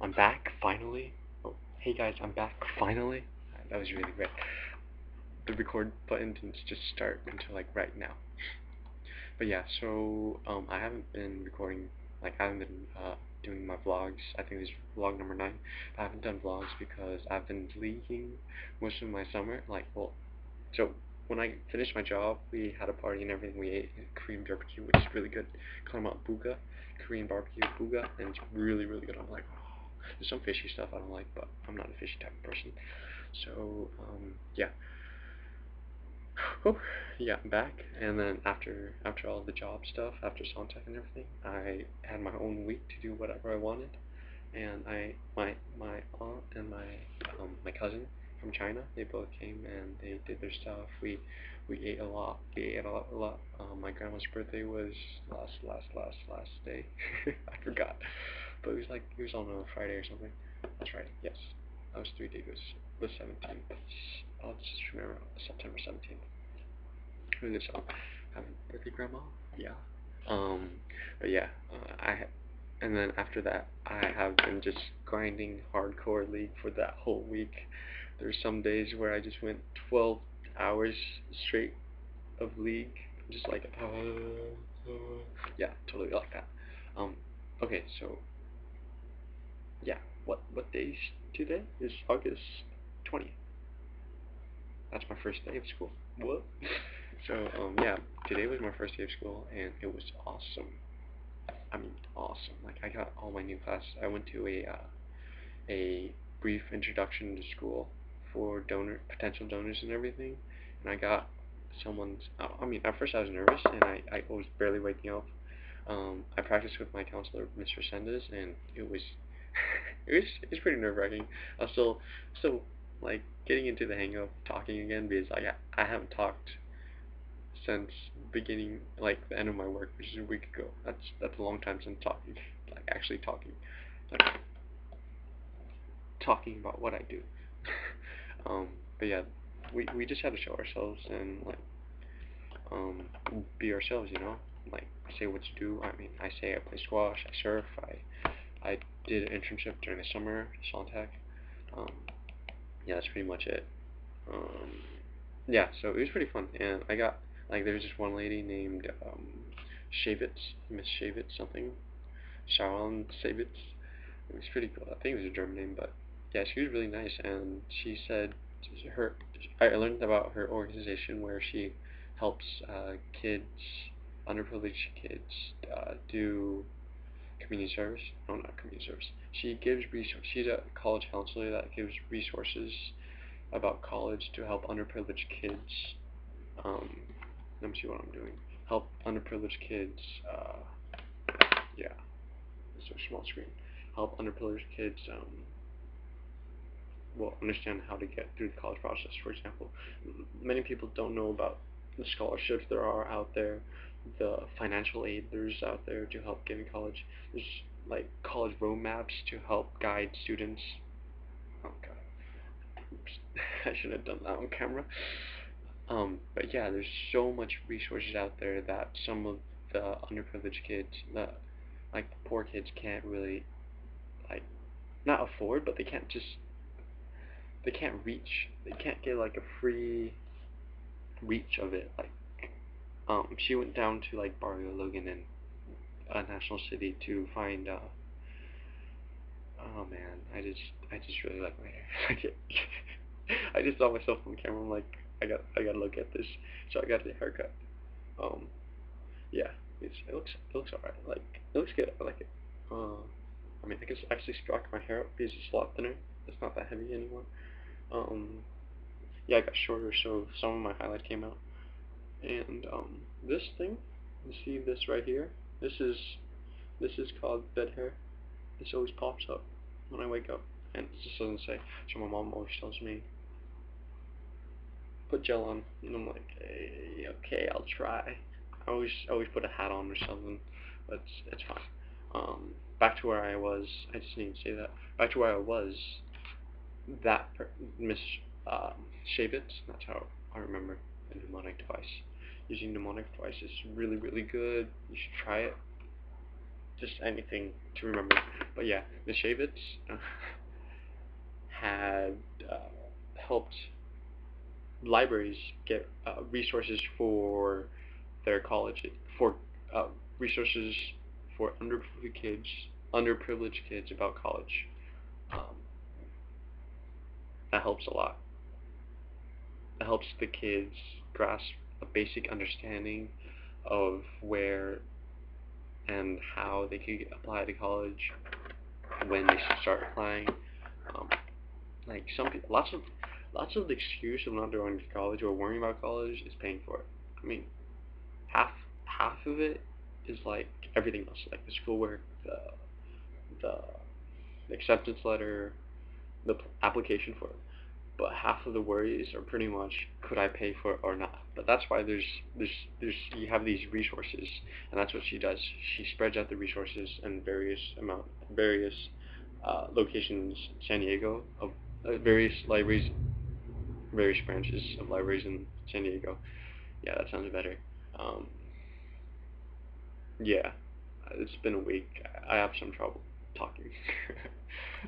I'm back finally. Oh, hey guys, I'm back finally. That was really great. The record button didn't just start until like right now. But yeah, so I haven't been recording, like I haven't been doing my vlogs. I think this is vlog number 9. I haven't done vlogs because I've been leaving most of my summer. So when I finished my job, we had a party and everything. We ate Korean barbecue, which is really good. Clamato buga, Korean barbecue buga, and it's really really good. I'm like, oh, there's some fishy stuff I don't like, but I'm not a fishy type of person. So yeah. Oh, yeah, I'm back. And then after all the job stuff, after Sontech and everything, I had my own week to do whatever I wanted. And my aunt and my cousin from China, they both came and they did their stuff. We ate a lot. We ate a lot. My grandma's birthday was last day. I forgot, but it was on a Friday or something. That's right. Yes, that was 3 days. It was the 17th. I'll just remember September 17th. Really good song. Happy birthday, grandma. Yeah. Um, but yeah, and then after that, I have been just grinding hardcore League for that whole week. There's some days where I just went 12 hours straight of League, just like, yeah, totally like that. Um, okay, so, yeah, what day is today? It's August 20th. That's my first day of school. What? So, yeah, today was my first day of school, and it was awesome. I mean, awesome. Like, I got all my new classes. I went to a brief introduction to school for potential donors and everything, and I got someone's, I mean, at first I was nervous, and I was barely waking up. I practiced with my counselor, Mr. Sendes, and it was, it was pretty nerve-wracking. I was still, like, getting into the hang of talking again, because I haven't talked since beginning, like the end of my work, which is a week ago. That's a long time since talking, like actually talking, like talking about what I do. But yeah, we just had to show ourselves and like be ourselves, you know. Like say what to do. I mean, I say I play squash, I surf, I did an internship during the summer, Sontech. Um, yeah, that's pretty much it. Um, yeah, so it was pretty fun, and I got like there was this one lady named Shavitz, Miss Shavitz something, Sharon Savitz. It was pretty cool. I think it was a German name, but yeah, she was really nice, and she said her. I learned about her organization where she helps kids, underprivileged kids, do community service. No, not community service. She gives resources. She's a college counselor that gives resources about college to help underprivileged kids. Um, let me see what I'm doing. Help underprivileged kids. Yeah, it's a small screen. Help underprivileged kids. Well, understand how to get through the college process. For example, many people don't know about the scholarships there are out there, the financial aid there's out there to help get in college. There's like college roadmaps to help guide students. Oh god, oops, I shouldn't have done that on camera. But yeah, there's so much resources out there that some of the underprivileged kids, the like poor kids can't really like not afford, but they can't reach. They can't get like a free reach of it. Like she went down to like Barrio Logan and National City to find oh man, I just really like my hair. I just saw myself on camera. I'm like I gotta look at this. So I got the haircut. Um, yeah, it looks alright. Like it looks good. I like it. I mean, I guess actually struck my hair up because it's a lot thinner. It's not that heavy anymore. Um, yeah, I got shorter, so some of my highlight came out. And this thing, you see this right here? This is called bed hair. This always pops up when I wake up, and it just doesn't say. So my mom always tells me put gel on, and I'm like, hey, okay, I'll try. I always put a hat on or something, but it's fine. Back to where I was. I just need to say that. Back to where I was. Miss Shavitz. That's how I remember a mnemonic device. Using mnemonic device is really really good. You should try it. just anything to remember. But yeah, the Shavits had uh, helped libraries get resources for their college, for uh, resources for underprivileged kids about college. Um, that helps a lot. It helps the kids grasp a basic understanding of where and how they could apply to college when they should start applying. Um, like some people, lots of the excuse of not going to college or worrying about college is paying for it. I mean, half half of it is like everything else, like the schoolwork, the acceptance letter, the application for it. But half of the worries are pretty much could I pay for it or not. But that's why there's you have these resources, and that's what she does. She spreads out the resources in various locations, San Diego, of various libraries, various branches of libraries in San Diego. Yeah, that sounds better. Um, yeah, it's been a week. I have some trouble talking.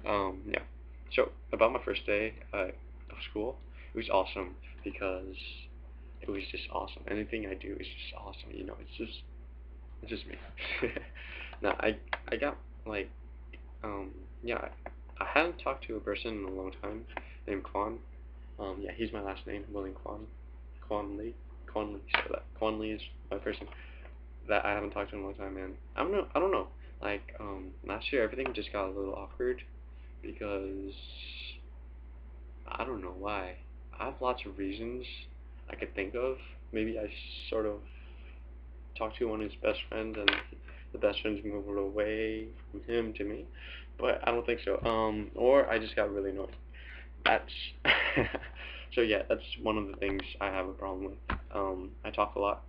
Yeah. So about my first day of school, it was awesome because it was just awesome. Anything I do is just awesome. It's just me. Now I got like yeah, I hadn't talked to a person in a long time named Quan. Yeah, he's my last name, William Quan. Quan Lee. Quan Lee. So that Quan Lee is my person that I haven't talked to in a long time, and I don't know. Like last year everything just got a little awkward because I don't know why. I have lots of reasons I could think of. Maybe I sort of talked to one of his best friends and the best friends moved away from him to me, but I don't think so. Or I just got really annoyed. That's so yeah, that's one of the things I have a problem with. I talk a lot.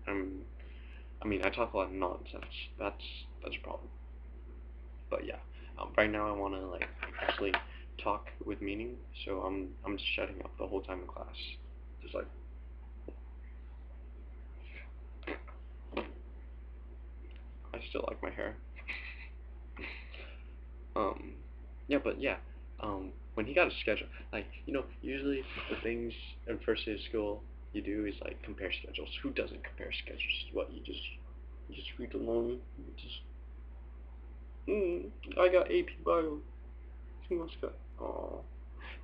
Um, I mean, I talk a lot of nonsense. That's a problem. But yeah, right now I want to like actually talk with meaning, so I'm just shutting up the whole time in class, just like I still like my hair. Um, yeah, but yeah, when he got a schedule, like usually the things in first day of school you do is like compare schedules. Who doesn't compare schedules? What you just read along, you just I got AP Bio. Who wants to go? Oh.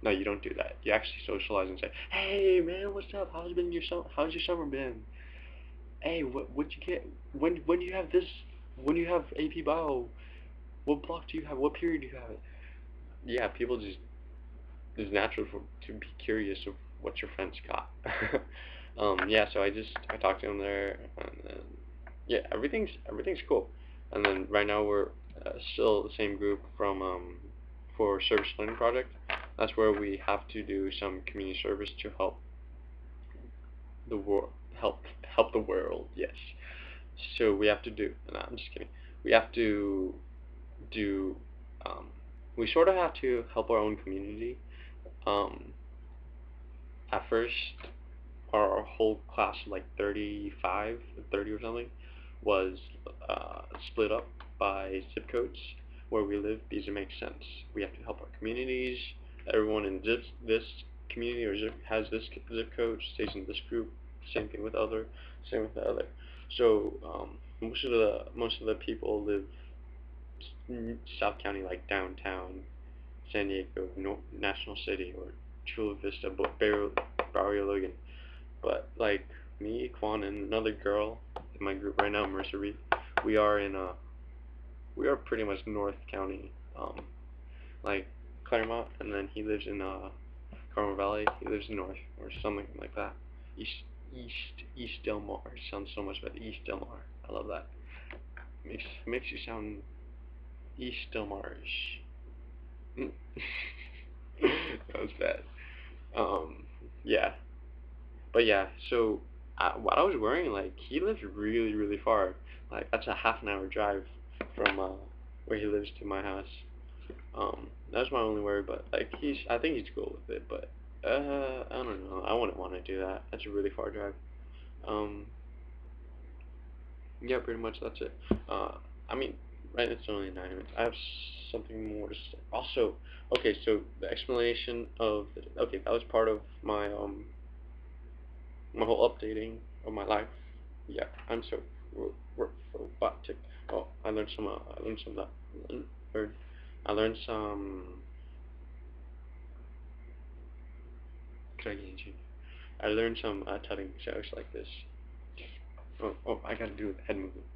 No, you don't do that. You actually socialize and say, "Hey, man, what's up? How's your summer been? Hey, what you get? When do you have this? When do you have AP Bio? What block do you have? What period do you have it?" Yeah, people just it's natural to be curious of what your friends got. Yeah, so I talked to him there, and then yeah, everything's cool. And then right now we're still the same group from for service learning project. That's where we have to do some community service to the world, help the world. Yes. So we have to do. No, I'm just kidding. We have to do. Um, we sort of have to help our own community. Um, at first, our whole class, like 35, 30 or something, was split up by zip codes where we live because it makes sense. We have to help our communities. Everyone in this community or has this zip code, stays in this group. Same thing with other. Same with the other. So most of the people live in South County, like downtown San Diego, National City, or Chula Vista, Barrio Logan. But like me, Quan, and another girl in my group right now, Marissa Reed, we are in we are pretty much North County, like Claremont, and then he lives in Carmel Valley. He lives north or something like that. East Del Mar. It sounds so much better. East Del Mar. I love that. Makes you sound East Del Marish. That was bad. Yeah. But yeah, so what I was worrying, like, he lives really, really far. Like, that's a half an hour drive from where he lives to my house. That's my only worry, but like, I think he's cool with it. But I don't know. I wouldn't want to do that. That's a really far drive. Um, Yeah, pretty much that's it. I mean, right, it's only 9 minutes. I have something more to say. Also, okay, so the explanation of okay, that was part of my whole updating of my life. Yeah, I'm so robotic. Oh, I learned some learned, I learned some. Could I get you? I learned some tutting jokes like this. Oh, I gotta do a head movement.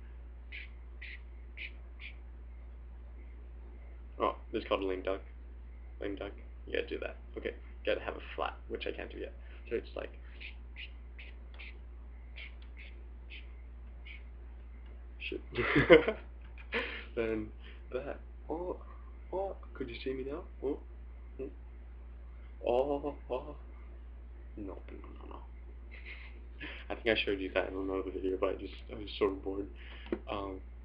Oh, this is called a lame duck. Lame duck. You gotta do that. Okay, gotta have a flat, which I can't do yet. So it's like. Shit. Then that. Oh, oh, could you see me now? Oh, mm. Oh. No. I think I showed you that in another video, but I was sort of bored.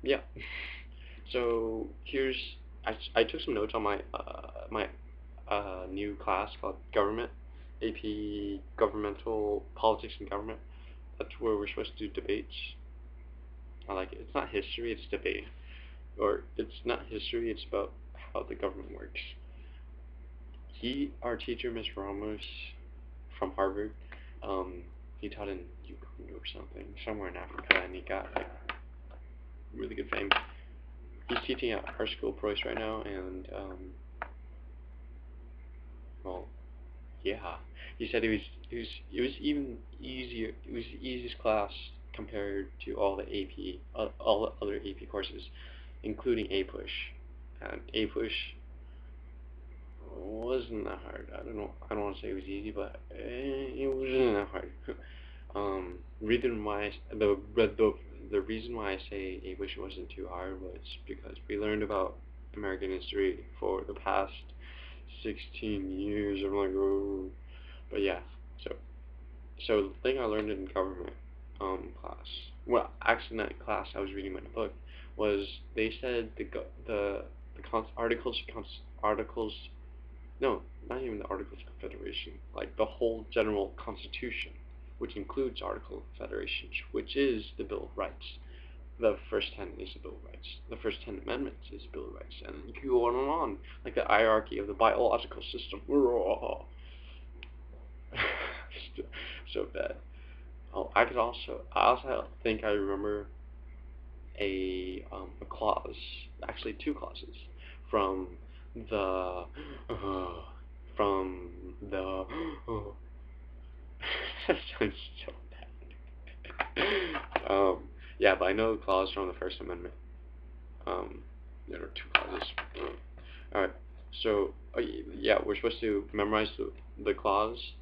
Yeah. So here's I took some notes on my new class called Government, AP Governmental Politics and Government. That's where we're supposed to do debates. I like it. It's not history, it's debate. Or it's not history, it's about how the government works. Our teacher, Mr. Ramos, from Harvard, he taught in Uganda or something, somewhere in Africa, and he got like really good fame. He's teaching at our school, Preuss, right now, and well, yeah. He said it was even easier. It was the easiest class compared to all the all the other AP courses, including APUSH. And APUSH wasn't that hard. I don't know. I don't want to say it was easy, but it wasn't that hard. The reason why I say APUSH wasn't too hard was because we learned about American history for the past 16 years. I'm like, oh. But yeah, so the thing I learned in government class, well, actually in that class I was reading my book, was they said articles, no, not even the Articles of Confederation, like the whole general Constitution, which includes Article of Confederation, which is the Bill of Rights. The first 10 is the Bill of Rights. The first 10 amendments is the Bill of Rights, and you can go on and on, like the hierarchy of the biological system. So bad. Oh, I also think I remember a clause, actually two clauses, from the from the that sounds so bad. Yeah, but I know the clause from the First Amendment. There are two clauses. Alright, so yeah, we're supposed to memorize the clause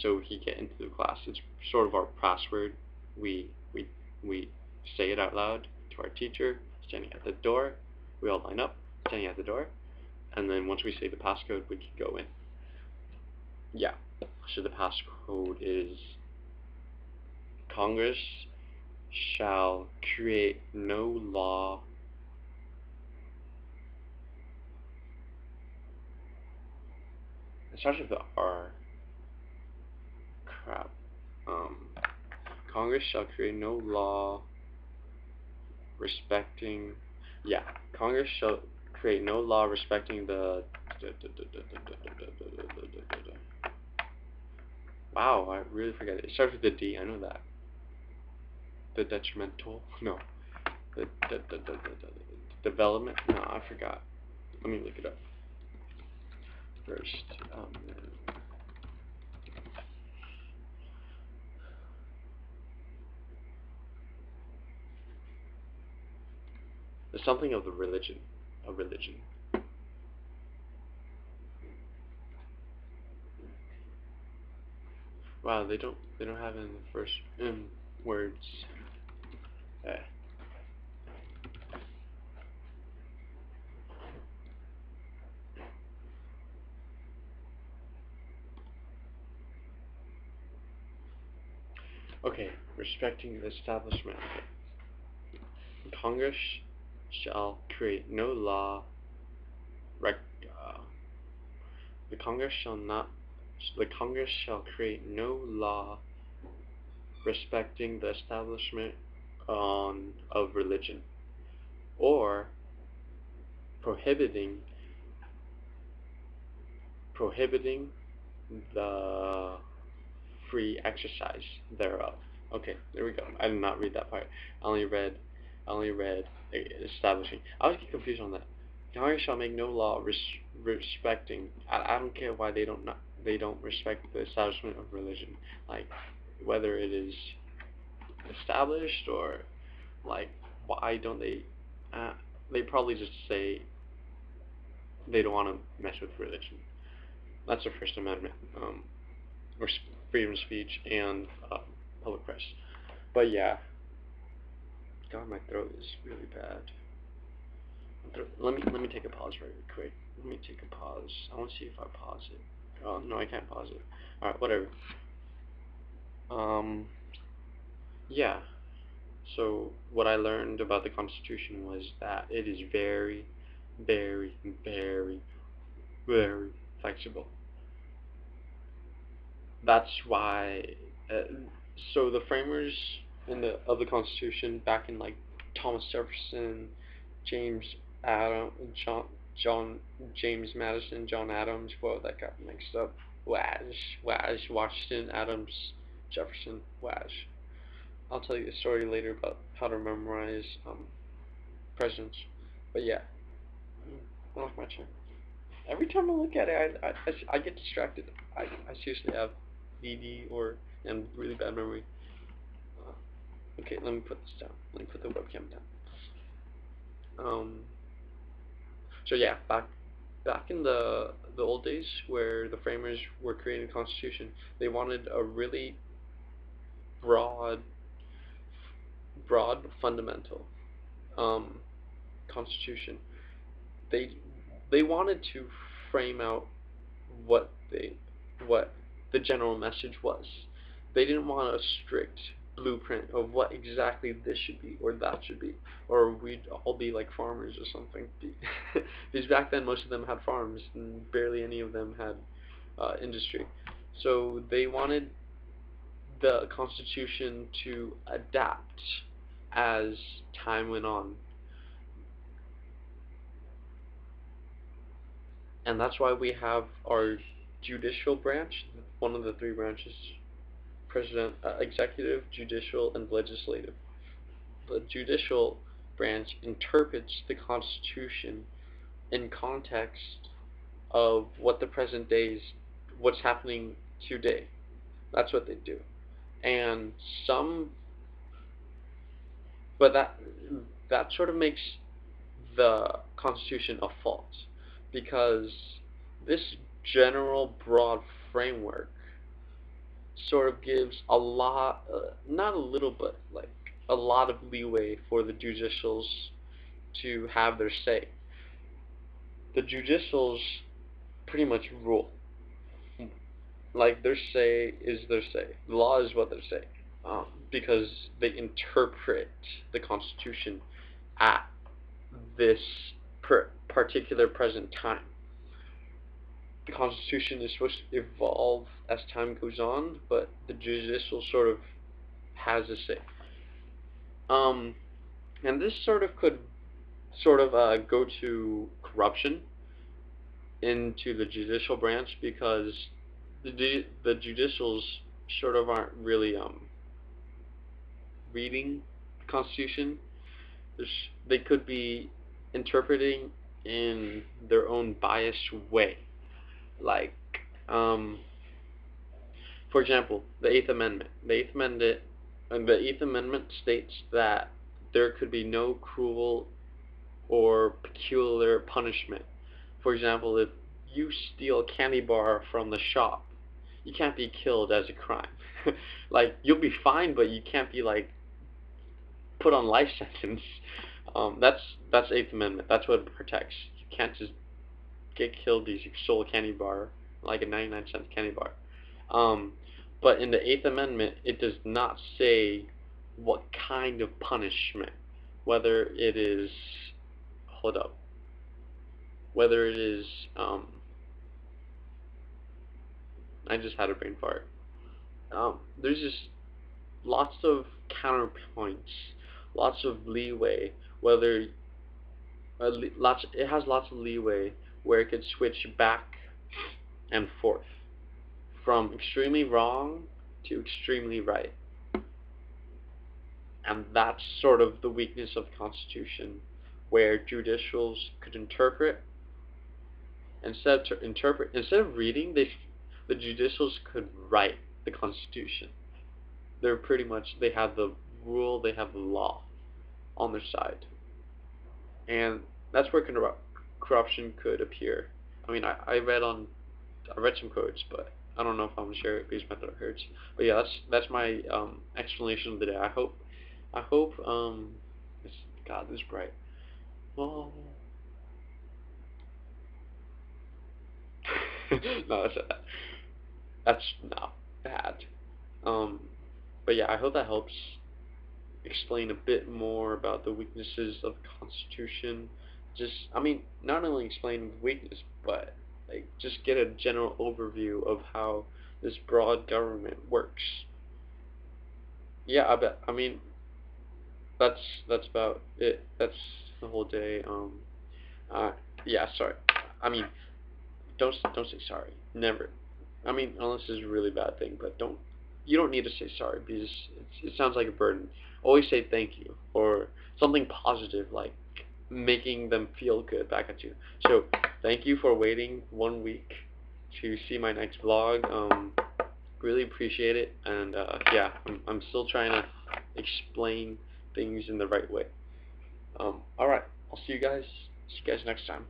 so we can get into the class. It's sort of our password. We say it out loud to our teacher standing at the door. We all line up standing at the door, and then once we say the passcode, we can go in. Yeah. So the passcode is Congress shall create no law it starts with the R. Crap. Congress shall create no law respecting. Yeah, Congress shall create no law respecting the. Wow, I really forget it. It starts with the D. I know that. The detrimental. No. The development. No, I forgot. Let me look it up. First. There's something of the religion. A religion. Wow, they don't have it in the first words. Okay, respecting the establishment. Congress shall create no law. The Congress shall create no law respecting the establishment of religion, or prohibiting prohibiting the free exercise thereof. Okay, there we go. I did not read that part. I only read establishing. I always get confused on that. Congress shall make no law respecting. I don't care why they don't respect the establishment of religion, like whether it is established or like why don't they? They probably just say they don't want to mess with religion. That's the First Amendment, or freedom of speech and public press. But yeah, God, my throat is really bad. Let me take a pause very quick. Let me take a pause. I want to see if I pause it. Oh no, I can't pause it. All right, whatever. Yeah. So what I learned about the Constitution was that it is very, very, very, very flexible. That's why. So the framers of the Constitution back in like Thomas Jefferson, James Adam, John James Madison, John Adams. Whoa, that got mixed up. Washington, Adams, Jefferson, Wash. I'll tell you a story later about how to memorize presidents. But yeah, I like my chair. Every time I look at it, I get distracted. I seriously have ED and really bad memory. Okay, let me put this down. Let me put the webcam down. So yeah, back in the old days where the framers were creating the Constitution, they wanted a really broad fundamental Constitution. They wanted to frame out what the general message was. They didn't want a strict blueprint of what exactly this should be or that should be, or we'd all be like farmers or something. Because back then most of them had farms and barely any of them had industry. So they wanted the Constitution to adapt as time went on. And that's why we have our judicial branch, one of the three branches: executive, judicial, and legislative. The judicial branch interprets the Constitution in context of what the present day is, what's happening today. That's what they do. And but that sort of makes the Constitution a fault, because this general broad framework sort of gives a lot, not a little, but like a lot of leeway for the judicials to have their say. The judicials pretty much rule. Like, their say is their say. The law is what they say, because they interpret the Constitution at this particular present time. The Constitution is supposed to evolve as time goes on, but the judicial sort of has a say. And this could go to corruption into the judicial branch, because the judicials sort of aren't really reading the Constitution. They could be interpreting in their own biased way. Like, for example, the Eighth Amendment. The Eighth Amendment states that there could be no cruel or peculiar punishment. For example, if you steal a candy bar from the shop, you can't be killed as a crime. Like, you'll be fined, but you can't be like put on life sentence. That's Eighth Amendment. That's what it protects. You can't just get killed because you stole a candy bar, like a 99-cent candy bar. But in the Eighth Amendment, it does not say what kind of punishment. Whether it is, whether it is, I just had a brain fart. There's just lots of counterpoints lots of leeway, it has lots of leeway where it could switch back and forth from extremely wrong to extremely right. And that's sort of the weakness of the Constitution, where judicials could interpret instead of reading, the judicials could write the Constitution. They have the rule, they have the law on their side, and that's where corruption could appear. I mean, I read some quotes, but I don't know if I'm gonna share it because my throat hurts. But yeah, that's my explanation of the day. I hope God, this is bright. Oh. No, that's not bad. But yeah, I hope that helps explain a bit more about the weaknesses of the Constitution. I mean, not only explain the weakness, but like just get a general overview of how this broad government works. Yeah, I mean, that's about it. That's the whole day. Uh, yeah, sorry. I mean, don't say sorry. Never. I mean, unless it's a really bad thing, but you don't need to say sorry because it sounds like a burden. Always say thank you or something positive like making them feel good back at you. So thank you for waiting 1 week to see my next vlog. Really appreciate it, and yeah, I'm still trying to explain things in the right way. All right, See you guys next time.